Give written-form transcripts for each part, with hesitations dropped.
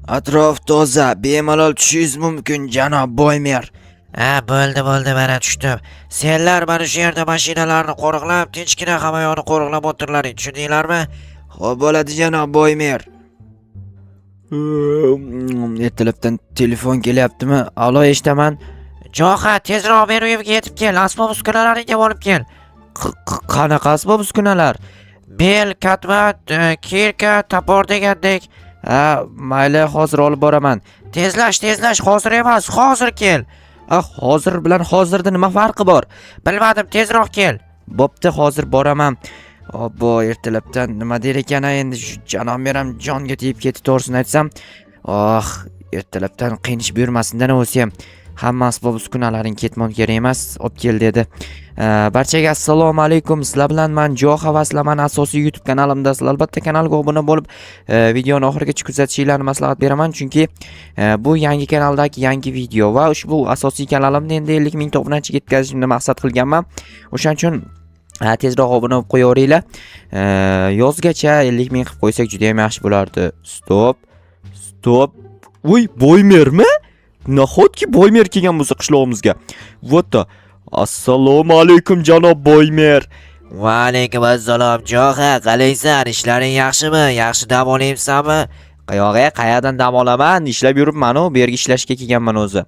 Atrof toza, bemalol tushishingiz mumkin, janob Boymer. Ha, bo'ldi, mana tushdim. Senlar mana shu yerda mashinalarni qo'riqlab, tinchgina havoyoni qo'riqlab o'tirlaring, tushundinglarmi? Xo'p bo'ladi, janob Boymer. Ertalabdan telefon kelyaptimi? Alo, eshitaman. Jo'xa, tezroq meni uyimga yetib kel, asbob uskunalaringga olib kel. Qanaqa asbob uskunalar? Bel, katmat, kirka, topor degandek. Ha, mayli, hozir olib boraman. Tezlash, hozir emas, hozir kel. Hozir bilan hozirda nima farqi bor? Bilmadim, tezroq kel. Bo'pti, hozir boraman. Obbo, ertalabdan nima der ekan endi shu janob meram jonga tegib ketdi, to'g'risini aytsam. Ertalabdan qiynishib yurmasindan o'zi ham. Hamma asbob uskunalaring ketmon kerak emas, olib kel dedi. Barchaga assalomu alaykum. Sizlar bilan men Jo'xa va sizlar asosiy YouTube kanalimdasiz. Albatta kanalga obuna bo'lib, videoni oxirigacha kuzatishingizni maslahat beraman, chunki bu yangi kanaldagi yangi video va ushbu asosiy kanalimni endi 50 ming obunachiga yetkazishni maqsad qilganman. O'shaning uchun tezroq obuna bo'lib qo'yaveringlar. Yozgacha 50 ming qilib qo'ysak juda ham yaxshi bo'lardi. Stop. Voy, Boymermi? Nahotki Boymer kelgan bo'lsa qishlog'imizga. Votda. Assalomu alaykum janob Boymer. Va alaykum assalom. Jo'xa, qalaysan? Ishlaring yaxshimi? Yaxshi dam olayapsanmi? Qayerdan dam olaman? Ishlab yuribman-ku, bu yerga ishlashga kelganman o'zi.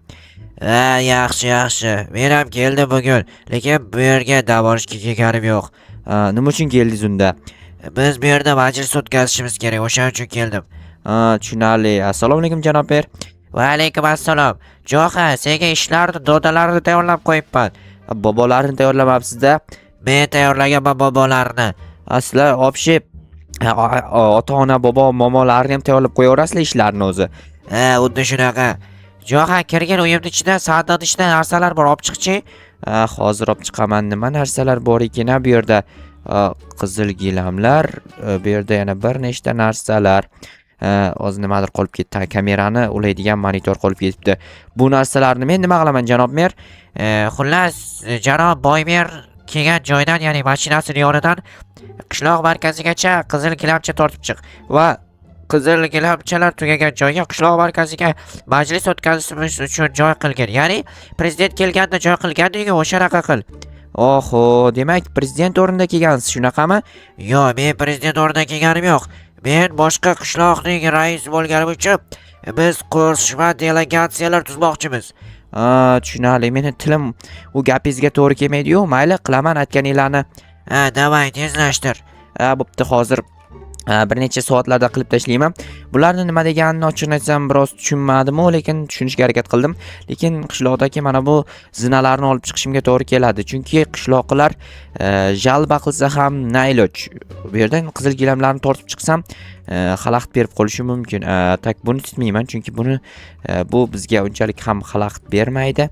Ha, yaxshi. Men ham keldim bugun, lekin bu yerga dam olishga kelganim yo'q. Nima uchun keldingiz unda? Biz bu yerda majlis o'tkazishimiz kerak, o'shaning uchun keldim. Tushunarli. Assalomu alaykum janob Ber. Va alaykum assalom. Jo'xa, senga ishlarni, dodalarini tayyorlab qo'yibman. Bobolarini tayyorlamabsiz-da? Men tayyorlaganman bobolarini. Sizlar opshib ota-ona, bobo, momolarni ham tayyorlab qo'yaverasizlar ishlarni o'zi. Ha, xuddi shunaqa. Jo'xa, kirgan uyimning ichida sandiqning ichida narsalar bor, olib chiqchi. Hozir olib chiqaman. Nima narsalar bor ekan bu yerda? Qizil gilamlar, bu yerda yana bir nechta narsalar. O'zi nimadir qolib ketdi. Kamerani ulaydigan monitor qolib ketibdi. Bu narsalarni men nima qilaman janob Mer? Xullas, janob Boymer kelgan joydan, ya'ni mashinasining yonidan qishloq markazigacha qizil gilamcha tortib chiq va qizil gilamchalar tugagan joyga qishloq markaziga majlis o'tkazishimiz uchun joy qilgin. Ya'ni prezident kelganda joy qilgandek o'shanaqa qil. Oho, demak prezident o'rnida kelgansiz, shunaqami? Yo'q, men prezident o'rnida kelganim yo'q. Men boshqa qishloqning raisi bo'lganim uchun biz qo'shma delegatsiyalar tuzmoqchimiz. Tushunarli. Meni tilim u gapingizga to'g'ri kelmaydi-yu, mayli, qilaman aytganinglarni. Davay, tezlashtir. Bo'pti, hozir bir necha soatlarda qilib tashlayman. Bularni nima deganini ochiqni aytsam biroz tushunmadim, lekin tushunishga harakat qildim. Lekin qishloqdagi mana bu zinalarni olib chiqishimga to'g'ri keladi, chunki qishloqlar jalba qilsa ham nayloj. Bu yerdan qizil gilamlarni tortib chiqsam, xalaqit berib qolishi mumkin. Tak buni tutmayman, chunki bu bizga unchalik ham xalaqit bermaydi.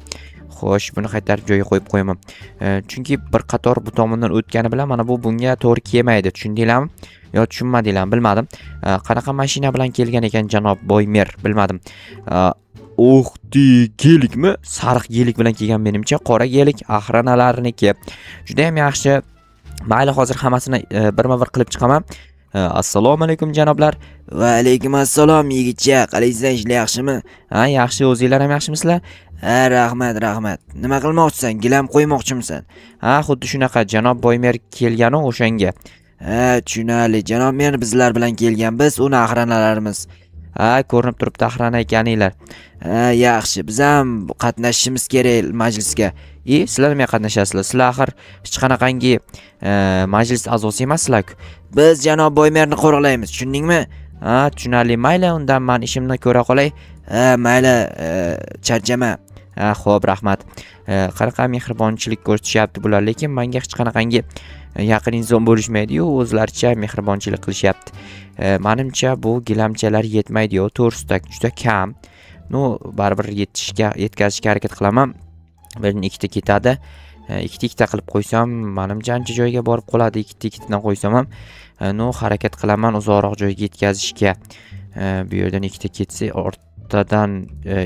Xo'sh, buni qaytarib joyiga qo'yib qo'yaman. Chunki bir qator bu tomondan o'tgani bilan mana bu bunga to'g'ri kelmaydi. Tushundinglarmi? Yo, tushunmadinglarmi, bilmadim. Qanaqa mashina bilan kelgan ekan janob Boymer, bilmadim. Gelikmi? Sariq gelik bilan kelgan menimcha, qora gelik axranalarniki. Juda ham yaxshi. Mayli, hozir hammasini birma-bir qilib chiqaman. Assalomu alaykum janoblar. Va alaykum assalom yigitcha, qalaysan, ishlar yaxshimi? Yaxshi, o'zingizlar ham yaxshimisizlar? Rahmat. Nima qilmoqchisan? Gilam qo'ymoqchimisan? Xuddi shunaqa, janob Boymer kelgani o'shanga. Tushunarli. Janob Mer bizlar bilan kelgan, biz uni axranalarimiz. Ko'rinib turibdi axrana ekaninglar. Yaxshi, biz ham qatnashishimiz kerak majlisga. Sizlar nima qatnashasizlar? Sizlar axir hech qanaqangi majlis a'zosi emassizlar-ku. Biz janob Boymerni qo'riqlaymiz, tushundingmi? Tushunarli. Mayli, undan men ishimni ko'ra qolay. Mayli, charchama. Xo'p, rahmat. Qanaqa mehribonchilik ko'rsatishyapti bular, lekin menga hech qanaqangi yaqin inson bo'lishmaydi-yu, o'zlaricha mehribonchilik qilishyapti. Menimcha bu gilamchalar yetmaydi-yu, to'g'risida juda kam. Baribir yetkazishga harakat qilaman. Birdan ikkita ketadi. Ikkita qilib qo'ysam, menimcha ancha joyga borib qoladi. Ikkitadan qo'ysam ham, harakat qilaman uzoqroq joyga yetkazishga. Bu yerdan ikkita ketsa, o'rtadan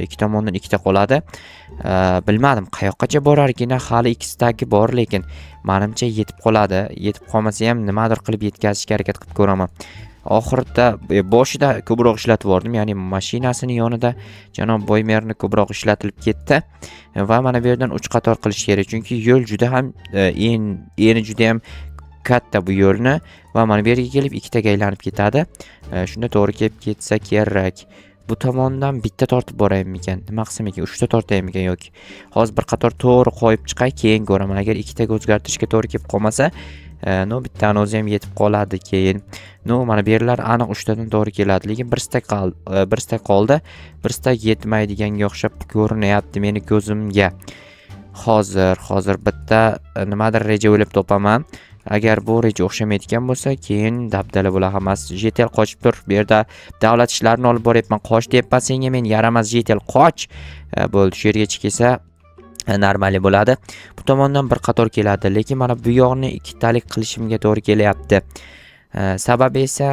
ikki tomondan ikkita qoladi. Bilmadim, qayoqqacha borarkin, hali ikkitasi bor, lekin menimcha yetib qoladi. Yetib qolmasa ham nimadir qilib yetkazishga harakat qilib ko'raman. oxirida boshida ko'proq ishlatib yubordim, ya'ni mashinasini yonida janob Boymerni ko'proq ishlatilib ketdi va mana bu yerdan 3 qator qilish kerak, chunki yo'l juda ham eni juda ham katta bu yo'lni va mana bu yerga kelib ikkitaga aylanib ketadi. Shunda to'g'ri kelib ketsa kerak. Bu tomondan bitta tortib boraymikan, nima qilsam ekan, 3 ta tortaymikan yoki hozir bir qator to'g'ri qo'yib chiqay, keyin ko'raman. Agar ikkitaga o'zgartirishga to'g'ri kelib qolmasa, bittani o'zi ham yetib qoladi keyin. Mana bu yerlar aniq 3 tadan to'g'ri keladi, lekin bir stak qoldi. Bir stak yetmaydiganga o'xshab ko'rinyapti meni ko'zimga. Hozir bitta nimadir reja o'ylab topaman. Agar bu reja o'xshamaydigan bo'lsa, keyin dabdala bo'la hammasi. Jetel qochib tur. Bu yerda davlat ishlarini olib boryapman. Qoch deyapman senga men, yaramas Jetel, qoch. Bo'ldi, shu yergacha kelsa normali bo'ladi. Bu tomondan bir qator keladi, lekin mana bu yoqni ikkitalik qilishimga to'g'ri kelyapti. Sababi esa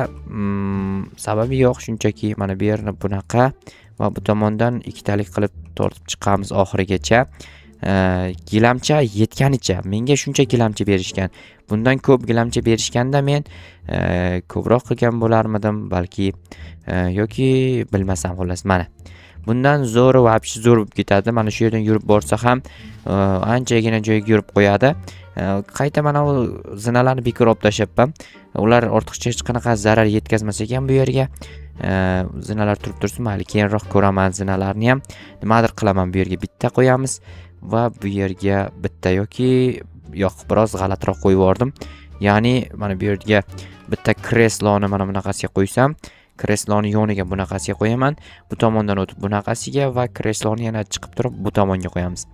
sababi yo'q, shunchaki mana bu yerni bunaqa va bu tomondan ikkitalik qilib tortib chiqamiz oxirigacha. Gilamcha yetganicha menga shuncha gilamcha berishgan. Bundan ko'p gilamcha berishganda men ko'proq qilgan bo'larmidim balki, yoki bilmasam, xullas mana. Bundan zo'r va apshi zo'r bo'lib ketadi. Mana shu yerdan yurib borsa ham anchagina joyga yurib qo'yadi. Qayta mana u zinalarni bekor olib tashlabman. Ular ortiqcha hech qanaqa zarar yetkazmas ekan bu yerga. Zinalar turib tursin, mayli keyinroq ko'raman zinalarni ham. Nimadir qilaman, bu yerga bitta qo'yamiz va bu yerga bitta yoki yo'q, biroz g'alatiroq qo'yib yubordim. Ya'ni mana bu yerga bitta kresloni mana bunaqasiga qo'ysam, kresloni yoniga bunaqasiga qo'yaman, bu tomondan o'tib bunaqasiga va kresloni yana chiqib turib bu tomonga qo'yamiz.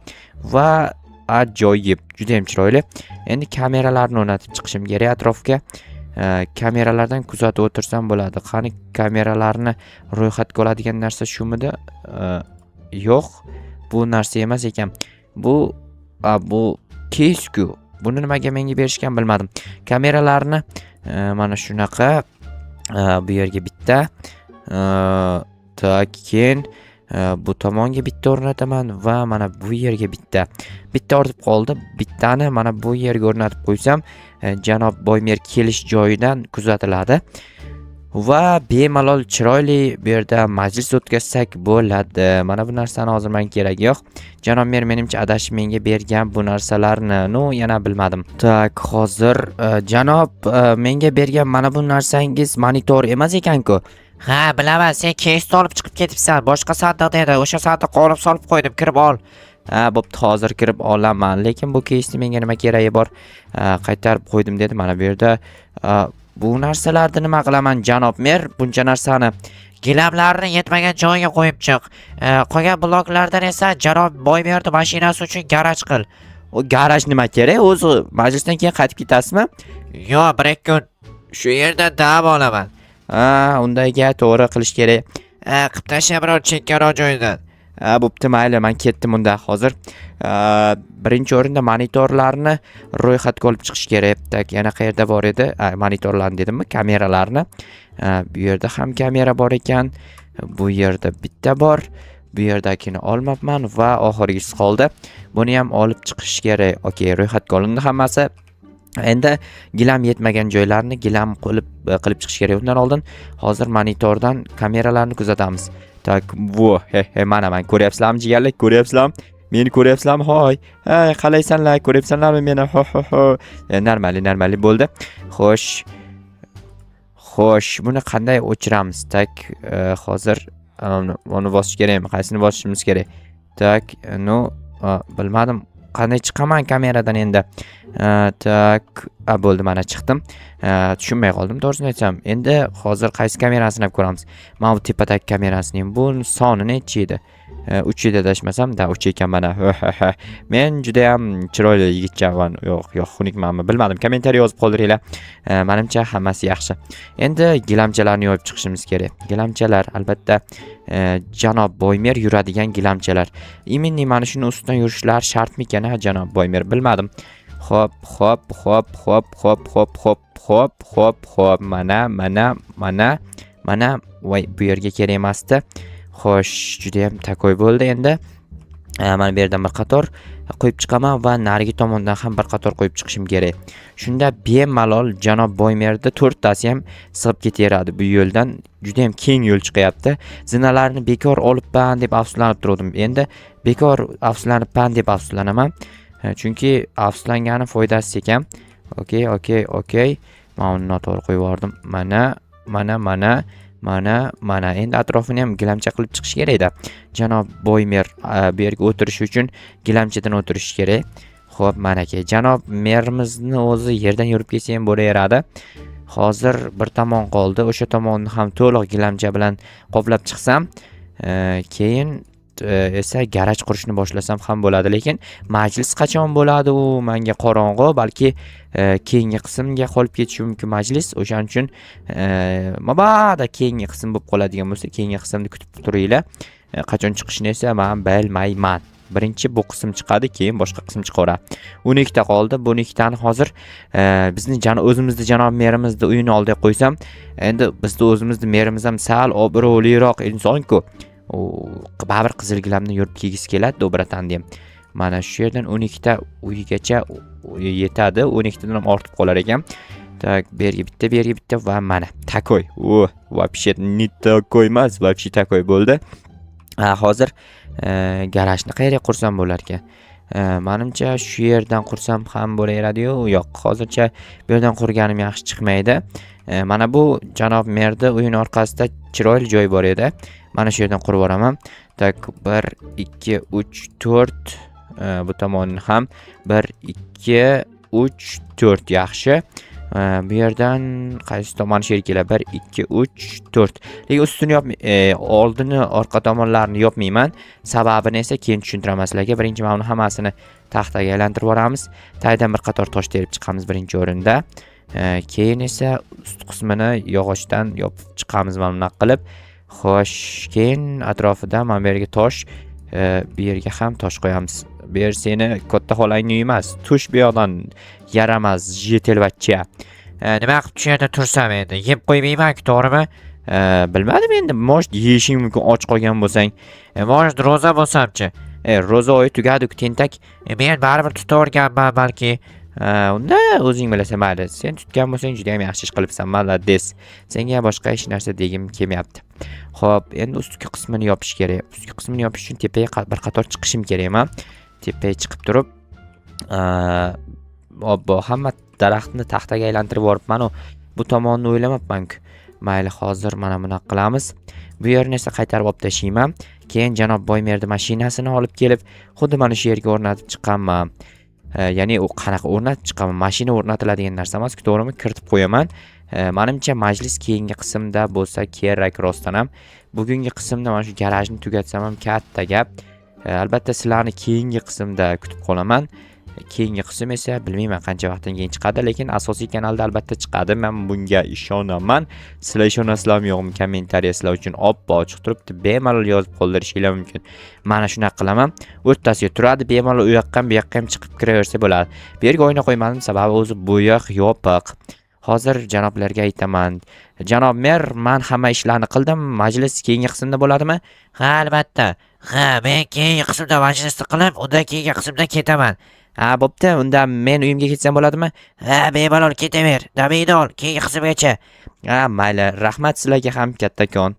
Va ajoyib, juda ham chiroyli. Endi kameralarni o'rnatib chiqishim kerak atrofga. Kameralardan kuzatib o'tirsam bo'ladi. Qani kameralarni ro'yxatga oladigan narsa shumidi? Yo'q, bu narsa emas ekan. Bu kesku. Buni nimaga menga berishgan bilmadim. Kameralarni mana shunaqa bu yerga bitta, keyin bu tomonga bitta o'rnataman va mana bu yerga bitta ortib qoldi. Bittani mana bu yerga o'rnatib qo'ysam, janob Boymer kelish joyidan kuzatiladi va bemalol chiroyli bu yerda majlis o'tkazsak bo'ladi. Mana bu narsani hozir menga keragi yo'q. Janob mer menimcha adashib menga bergan bu narsalarni, yana bilmadim. Hozir janob menga bergan mana bu narsangiz monitor emas ekan-ku. Ha, bilaman, sen keysni olib chiqib ketibsan. Boshqa sandiqda edi. O'sha sandiqqa olib solib qo'ydim, kirib ol. Bo'pti, hozir kirib olaman. Lekin bu keysni menga nima keragi bor? Qaytarib qo'ydim dedi. Mana bu yerda bu narsalarni nima qilaman janob mer? Buncha narsani Gilamlarni yetmagan joyiga qo'yib chiq. Qolgan bloklardan esa janob Boymerni mashinasi uchun garaj qil. O garaj nima kerak? O'zi majlisdan keyin qaytib ketasizmi? Yo'q, bir kun shu yerda dam olaman. Undayga to'g'ri qilish kerak. Qilib tashla biror chekkaroq joydan. Bo'pti, mayli, men ketdim unda. Hozir birinchi o'rinda monitorlarni ro'yxatga olib chiqish kerak. Yana qayerda bor edi? Monitorlarni dedimmi? Kameralarni. Bu yerda ham kamera bor ekan. Bu yerda bitta bor. Bu yerdagini olmabman va oxirgisi qoldi. Buni ham olib chiqish kerak. Okey, ro'yxatga olindi hammasi. Endi gilam yetmagan joylarni gilam qilib chiqish kerak. Undan oldin hozir monitordan kameralarni kuzatamiz. Mana ko'ryapsizlarmi jigarlar? Ko'ryapsizlarmi? Meni ko'ryapsizlarmi? Hoy. Qalaysanlar? Ko'ryapsanlarmi meni? Normali bo'ldi. Xo'sh, buni qanday o'chiramiz? Hozir uni bosish kerakmi? Qaysini bosishimiz kerak? Bilmadim. Qanday chiqaman kameradan endi? Bo'ldi, mana chiqdim. Tushunmay qoldim, to'g'risini aytsam. Endi hozir qaysi kamerasini ham ko'ramiz. Mana bu tepadagi kamerasining bu soni necha edi? 3 edi adashmasam, 3 ekan mana. Men juda ham chiroyli yigitchaman. Yo'q, xunukmanmi? Bilmadim. Kommentariy yozib qoldiringlar. Menimcha hammasi yaxshi. Endi gilamchalarni yo'yib chiqishimiz kerak. Gilamchalar albatta janob Boymer yuradigan gilamchalar. Iminni mana shuni ustidan yurishlari shartmikan, janob Boymer? Bilmadim. Hop. Mana. Voy, bu yerga kerak emasdi. Xo'sh, juda ham takoy bo'ldi endi. Mana bu yerdan bir qator qo'yib chiqaman va narigi tomondan ham bir qator qo'yib chiqishim kerak. Shunda bemalol janob Boymerda 4 tasi ham sig'ib ketaveradi. Bu yo'ldan juda ham keng yo'l chiqyapti. Zinalarni bekor olibman deb afsuslanib turdim. Endi bekor afsuslanibman deb afsuslanaman. Chunki afsuslangani foydasiz ekan. Okey. Mana uni noto'g'ri qo'yib yubordim. Mana. Endi atrofini ham gilamcha qilib chiqish kerak-da. Janob Boymer bu yerga o'tirish uchun gilamchadan o'tirish kerak. Xo'p, mana aka. Janob merimizni o'zi yerdan yurib ketsa ham bo'laveradi. Hozir bir tomon qoldi. O'sha tomonni ham to'liq gilamcha bilan qoplab chiqsam, keyin esa garaj qurishni boshlasam ham bo'ladi, lekin majlis qachon bo'ladi u menga qorong'u, balki keyingi qismga qolib ketishi mumkin majlis. O'shaning uchun mabada keyingi qism bo'lib qoladigan bo'lsa, keyingi qismni kutib turinglar. Qachon chiqishini esa men bilmayman. Birinchi bu qism chiqadi, keyin boshqa qism chiqaveradi. 12 ta qoldi. Bu 12 tani hozir bizni o'zimizni janob merimizni uyini oldiga qo'ysam, endi bizni o'zimizni merimiz ham sal obro'liroq inson-ku. Baribir qizil gilamni yurib kiygisi keladi, dobratan deyim. Mana shu yerdan 12 ta uygacha yetadi, 12 tadan ham ortib qolar ekan. Tak, berga bitta va mana takoy. Вообще не takoy emas, вообще takoy bo'ldi. Hozir garajni qayerga qursam bo'lar ekan? Menimcha shu yerdan qursam ham bo'laveradi-yu. Yo'q, hozircha bu yerdan qurganim yaxshi chiqmaydi. Mana bu janob merda uyning orqasida chiroyli joy bor edi. Mana shu yerdan qurib yuboraman. Tak, 1 2 3 4 bu tomonni ham 1 2 3 4 yaxshi. Bu yerdan qaysi tomon sher keladi? 1 2 3 4. Lekin ustini oldini, orqa tomonlarini yopmayman. Sababini esa keyin tushuntiraman sizlarga. Birinchi mana hammasini taxtaga aylantirib yuboramiz. Taydan bir qator tosh terib chiqamiz birinchi o'rinda. Keyin esa ust qismini yog'ochdan yopib chiqamiz mana bunaqa qilib. Xo'sh, keyin atrofida mana bu yerga tosh, bu yerga ham tosh qo'yamiz. Bu yer seni katta xolangni emas, tush bu yoqdan yaramas jetelvachcha. Nima qilib shu yerda tursam endi? Yeb qo'ymayman-ku, to'g'rimi? Bilmadim endi, mosh yeyishing mumkin och qolgan bo'lsang. Mosh roza bo'lsamchi? Roza oyi tugadi-ku tentak. Men baribir tutaverganman balki. Unda o'zing bilasan, mayli. Sen tutgan bo'lsang juda ham yaxshi ish qilibsan, malades. Senga boshqa hech narsa degim kelmayapti. Xo'p, endi ustki qismini yopish kerak. Ustki qismini yopish uchun tepaga bir qator chiqishim kerak men. Tepaga chiqib turib, hamma daraxtni taxtaga aylantirib yuboribman. Bu tomonni o'ylamabman-ku. Mayli, hozir mana bunaqa qilamiz. Bu yerni esa qaytarib olib tashlayman. Keyin janob Boymerda mashinasini olib kelib, xuddi mana shu yerga o'rnatib chiqaman. Ya'ni u qanaqa o'rnatib chiqaman? Mashina o'rnatiladigan narsa emas, to'g'rimi? Kiritib qo'yaman. Menimcha majlis keyingi qismda bo'lsa kerak rostdan ham. Bugungi qismda mana shu garajni tugatsam ham katta gap. Albatta sizlarni keyingi qismda kutib qolaman. Keyingi qism esa bilmayman qancha vaqtdan keyin chiqadi, lekin asosiy kanalda albatta chiqadi. Men bunga ishonaman. Sizlar ishonasizlarmi yo'qmi? Kommentariya sizlar uchun ochiq turibdi. Bemalol yozib qoldirishinglar mumkin. Mana shunaqa qilaman. O'rtasiga turadi, bemalol u yoqqa ham bu yoqqa ham chiqib kiraversa bo'ladi. Bu yerga oyna qo'ymadim, sababi o'zi bu yoq yopiq. Hozir janoblarga aytaman. Janob mer, men hamma ishlarni qildim. Majlis keyingi qismda bo'ladimi? Ha, albatta. Men keyingi qismda majlisni qilib, undan keyingi qismda ketaman. Bo'pti, unda men uyimga ketsam bo'ladimi? Bemalol ketaver. Damingni ol, keyingi qismgacha. Mayli, rahmat sizlarga ham kattakon.